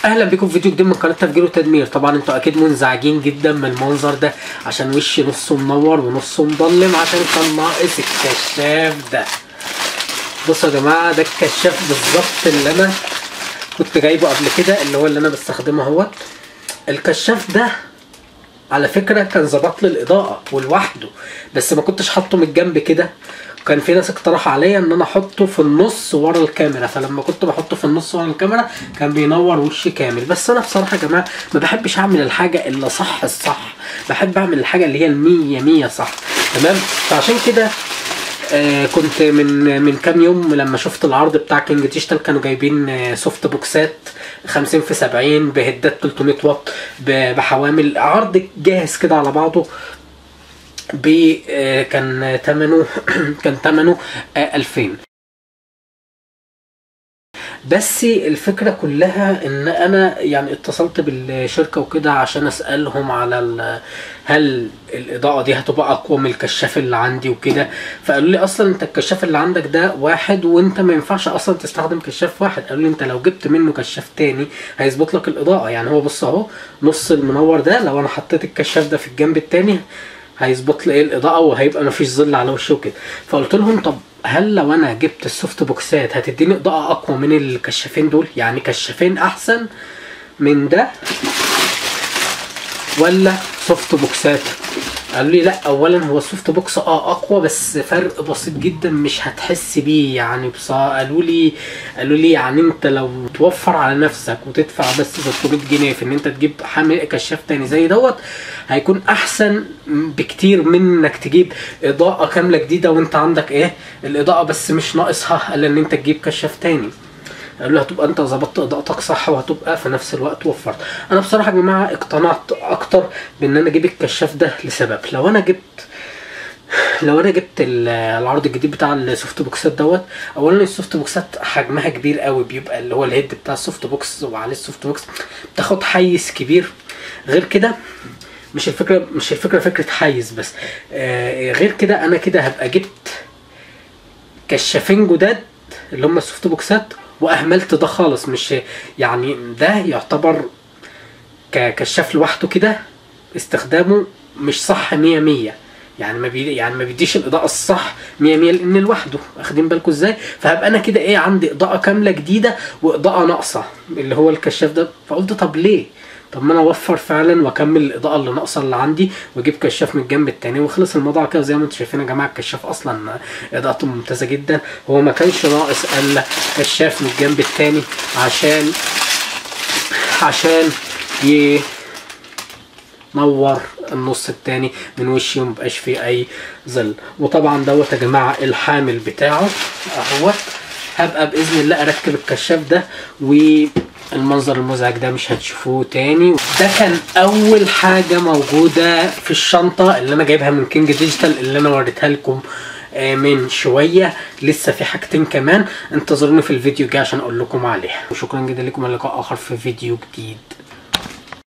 اهلا بكم في فيديو جديد من قناه تفجير وتدمير. طبعا انتوا اكيد منزعجين جدا من المنظر ده عشان وشي نصه منور ونصه مظلم عشان كان ناقص الكشاف ده. بصوا يا جماعه، ده الكشاف بالظبط اللي انا كنت جايبه قبل كده، اللي هو اللي انا بستخدمه اهوت. الكشاف ده على فكره كان ظبط لي الاضاءه ولوحده، بس ما كنتش حاطه من الجنب كده. كان في ناس اقترح عليا ان انا احطه في النص ورا الكاميرا، فلما كنت بحطه في النص ورا الكاميرا كان بينور وشي كامل. بس انا بصراحه يا جماعه ما بحبش اعمل الحاجه اللي صح الصح، بحب اعمل الحاجه اللي هي المية مية صح، تمام؟ فعشان كده كنت من كام يوم لما شفت العرض بتاع كينج ديجيتال، كانوا جايبين سوفت بوكسات 50 في 70 بهدات 300 واط بحوامل، عرض جاهز كده على بعضه. كان ثمنه 2000. بس الفكرة كلها ان انا يعني اتصلت بالشركة وكده عشان اسألهم على هل الاضاءة دي هتبقى اقوى من الكشاف اللي عندي وكده. فقالوا لي اصلا انت الكشاف اللي عندك ده واحد، وانت ما ينفعش اصلا تستخدم كشاف واحد. قالوا لي انت لو جبت منه كشاف تاني هيظبط لك الاضاءة. يعني هو بص اهو، نص المنور ده لو انا حطيت الكشاف ده في الجنب التاني هيظبط لي ايه الاضاءه، وهيبقى مفيش ظل على وشي وكده. فقلت لهم طب هل لو انا جبت السوفت بوكسات هتديني اضاءه اقوى من الكشافين دول؟ يعني كشافين احسن من ده ولا سوفت بوكسات؟ قالوا لي لا، اولا هو السوفت بوكس اقوى بس فرق بسيط جدا مش هتحس بيه. يعني بصراحه قالوا لي يعني انت لو توفر على نفسك وتدفع بس 300 جنيه في ان انت تجيب حامل كشاف تاني زي دوت، هيكون احسن بكتير من انك تجيب اضاءه كامله جديده وانت عندك ايه الاضاءه بس مش ناقصها الا ان انت تجيب كشاف تاني. قالوا له هتبقى انت ظبطت اضاءتك صح وهتبقى في نفس الوقت وفرت. انا بصراحه يا جماعه اقتنعت اكتر بان انا اجيب الكشاف ده لسبب. لو انا جبت العرض الجديد بتاع السوفت بوكسات دوت، اولا السوفت بوكسات حجمها كبير قوي، بيبقى اللي هو الهيد بتاع السوفت بوكس وعليه السوفت بوكس بتاخد حيز كبير. غير كده مش الفكره فكره حيز بس، غير كده انا كده هبقى جبت كشافين جداد اللي هم السوفت بوكسات واهملت ده خالص. مش يعني ده يعتبر ككشاف لوحده كده استخدامه مش صح 100 يعني ما بيديش الاضاءه الصح 100 لان لوحده، واخدين بالكم ازاي؟ فهبقى انا كده ايه عندي اضاءه كامله جديده واضاءه ناقصه اللي هو الكشاف ده. فقلت طب ليه؟ طب ما انا اوفر فعلا واكمل الاضاءه اللي ناقصه اللي عندي واجيب كشاف من الجنب التاني وخلص الموضوع كده. زي ما انتم شايفين يا جماعه الكشاف اصلا اضاءته ممتازه جدا، هو ما كانش ناقص الا كشاف من الجنب التاني عشان ينور النص التاني من وشي ومبقاش فيه اي ظل. وطبعا دوت يا جماعه الحامل بتاعه اهوت. هبقى باذن الله اركب الكشاف ده والمنظر المزعج ده مش هتشوفوه تاني. ده كان اول حاجه موجوده في الشنطه اللي انا جايبها من كينج ديجيتال اللي انا وريتها لكم من شويه. لسه في حاجتين كمان، انتظروني في الفيديو الجاي عشان اقول لكم عليها. وشكرا جدا لكم، اللقاء اخر في فيديو جديد.